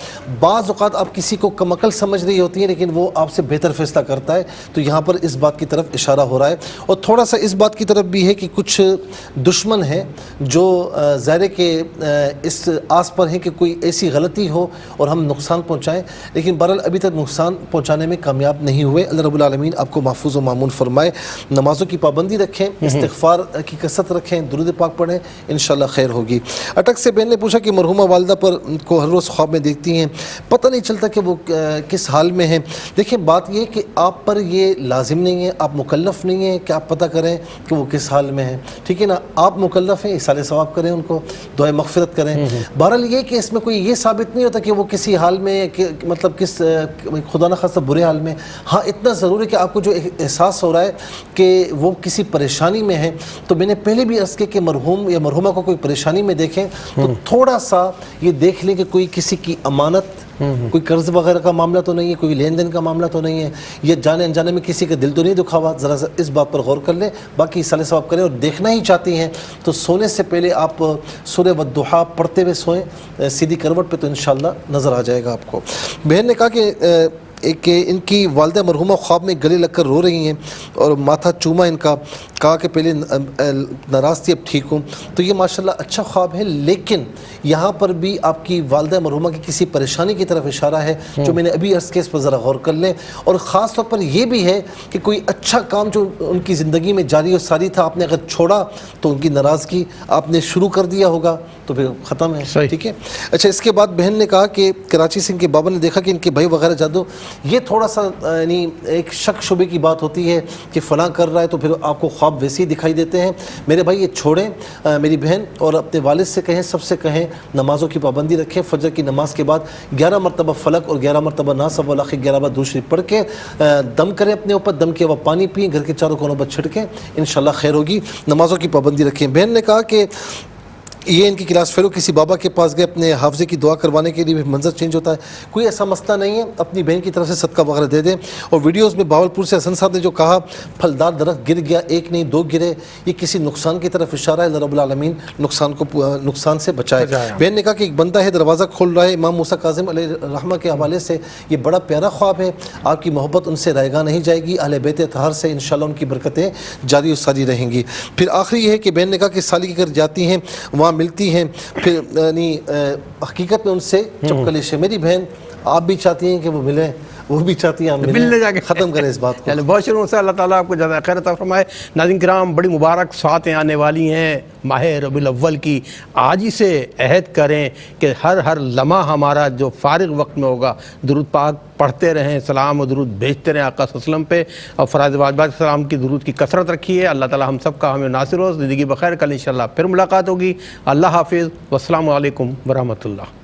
بعض اوقات آپ کسی کو کم عقل سمجھ رہی ہوتی ہیں لیکن وہ آپ سے بہتر فیصلہ کرتا ہے. تو یہاں پر اس بات کی طرف اشارہ ہو رہا ہے اور تھوڑا سا اس بات کی طرف بھی ہے کہ کچھ دشمن ہیں جو ظاہر کہ اس آس پر ہیں کہ کوئی ایسی غلطی ہو اور ہم نقصان پہنچائیں، لیکن بہرحال ابھی تک نقصان پہنچانے میں کامیاب نہیں ہوئے. اللہ رب العالمین آپ کو محفوظ و مامون فرمائے. نمازوں کی پابندی رکھیں، استغفار کی کثرت رکھیں، درود پاک پڑھیں، انشاءاللہ خیر ہوگی. اٹک سے بہن نے پوچھا کہ مرحومہ والدہ پر کو ہر روز خواب میں دیکھتی ہیں، پتہ نہیں چلتا کہ وہ کس حال میں ہیں. دیکھیں بات یہ کہ آپ پر یہ لازم نہیں ہے، آپ مکلف نہیں ہیں کہ آپ پتہ کریں کہ وہ کس حال میں ہیں، ٹھیک ہے نا. آپ مکلف ہیں، ایصال ثواب کریں، ان کو دعائے مغفرت کریں. بہرحال یہ کہ اس میں کوئی یہ ثابت نہیں ہوتا کہ وہ کسی حال میں مطلب کس خدا نخواستہ برے حال میں. ہاں اتنا ضرور ہے کہ آپ کو جو احساس ہو رہا ہے کہ وہ کسی پریشانی میں ہیں، تو میں نے پہلے بھی عرض کیا کہ مرحوم یا مرحومہ کو کوئی پریشانی میں دیکھیں تو تھوڑا سا یہ دیکھ لیں کہ کوئی کسی کی امانت، کوئی قرض وغیرہ کا معاملہ تو نہیں ہے، کوئی لین دین کا معاملہ تو نہیں ہے، یہ جانے انجانے میں کسی کا دل تو نہیں دکھا ہوا. ذرا سا اس بات پر غور کر لیں. باقی ایصال ثواب کریں اور دیکھنا ہی چاہتی ہیں تو سونے سے پہلے آپ سورہ والضحیٰ پڑھتے ہوئے سوئیں سیدھی کروٹ پہ، تو انشاءاللہ نظر آ جائے گا آپ کو. بہن نے کہا کہ ان کی والدہ مرحومہ خواب میں گلے لگ کر رو رہی ہیں اور ماتھا چوما ان کا، کہا کہ پہلے ناراض تھی اب ٹھیک ہوں. تو یہ ماشاءاللہ اچھا خواب ہے، لیکن یہاں پر بھی آپ کی والدہ مرحومہ کی کسی پریشانی کی طرف اشارہ ہے جو میں نے ابھی عرض کیا. اس پر ذرا غور کر لیں. اور خاص طور پر یہ بھی ہے کہ کوئی اچھا کام جو ان کی زندگی میں جاری و ساری تھا، آپ نے اگر چھوڑا تو ان کی ناراضگی آپ نے شروع کر دیا ہوگا تو پھر ختم ہے، ٹھیک ہے. اچھا اس کے بعد بہن نے کہا کہ کراچی سے ان کے بابا نے دیکھا کہ ان کے بھائی وغیرہ جادو، یہ تھوڑا سا یعنی ایک شک شبے کی بات ہوتی ہے کہ فلاں کر رہا ہے تو پھر آپ کو خواب ویسے ہی دکھائی دیتے ہیں. میرے بھائی یہ چھوڑیں میری بہن، اور اپنے والد سے کہیں، سب سے کہیں نمازوں کی پابندی رکھیں. فجر کی نماز کے بعد 11 مرتبہ فلق اور 11 مرتبہ ناس والآخر 11 بار درود شریف پڑھ کے دم کریں اپنے اوپر، دم کے بعد پانی پئیں، گھر کے چاروں کونوں پر چھڑکیں، انشاءاللہ خیر ہوگی. نمازوں کی پابندی رکھیں. بہن نے کہا کہ یہ ان کی کلاس فیلو کسی بابا کے پاس گئے اپنے حافظے کی دعا کروانے کے لیے، منظر چینج ہوتا ہے. کوئی ایسا مسئلہ نہیں ہے، اپنی بہن کی طرف سے صدقہ وغیرہ دے دیں. اور ویڈیوز میں باولپور سے حسن صاحب نے جو کہا پھلدار درخت گر گیا، ایک نہیں 2 گرے، یہ کسی نقصان کی طرف اشارہ ہے. اللہ رب العالمین نقصان سے بچائے. بہن نے کہا کہ ایک بندہ ہے دروازہ کھول رہا ہے امام موسیٰ کاظم علیہ الرحمہ کے حوالے سے. یہ بڑا پیارا خواب ہے، آپ کی محبت ان سے رائے گاہ نہیں جائے گی. اہل بیت اطہار سے انشاءاللہ ان کی برکتیں جاری و ساری رہیں گی. پھر آخری یہ ہے کہ بہن نے کہا کہ سالی کے گھر جاتی ہیں، وہاں ملتی ہیں، پھر یعنی حقیقت میں ان سے چپکلش ہے. میری بہن آپ بھی چاہتی ہیں کہ وہ ملیں، وہ بھی چاہتی ہیں ملنے جا کے ختم کریں اس بات کو. بہت شکریہ سے، اللہ تعالیٰ آپ کو جزائے خیر عطا فرمائے. ناظرین کرام، بڑی مبارک ساتیں آنے والی ہیں ماہ ربیع الاول کی. آج ہی سے عہد کریں کہ ہر لمحہ ہمارا جو فارغ وقت میں ہوگا درود پاک پڑھتے رہیں، سلام و درود بھیجتے رہیں آقا صلی اللہ علیہ وسلم پہ، اور فرائض واجبات السلام کی درود کی کثرت رکھیے. اللہ تعالیٰ ہم سب کا ہمیں ناصر ہو. زندگی بخیر. کل انشاءاللہ پھر ملاقات ہوگی. اللہ حافظ. والسلام علیکم ورحمۃ اللہ.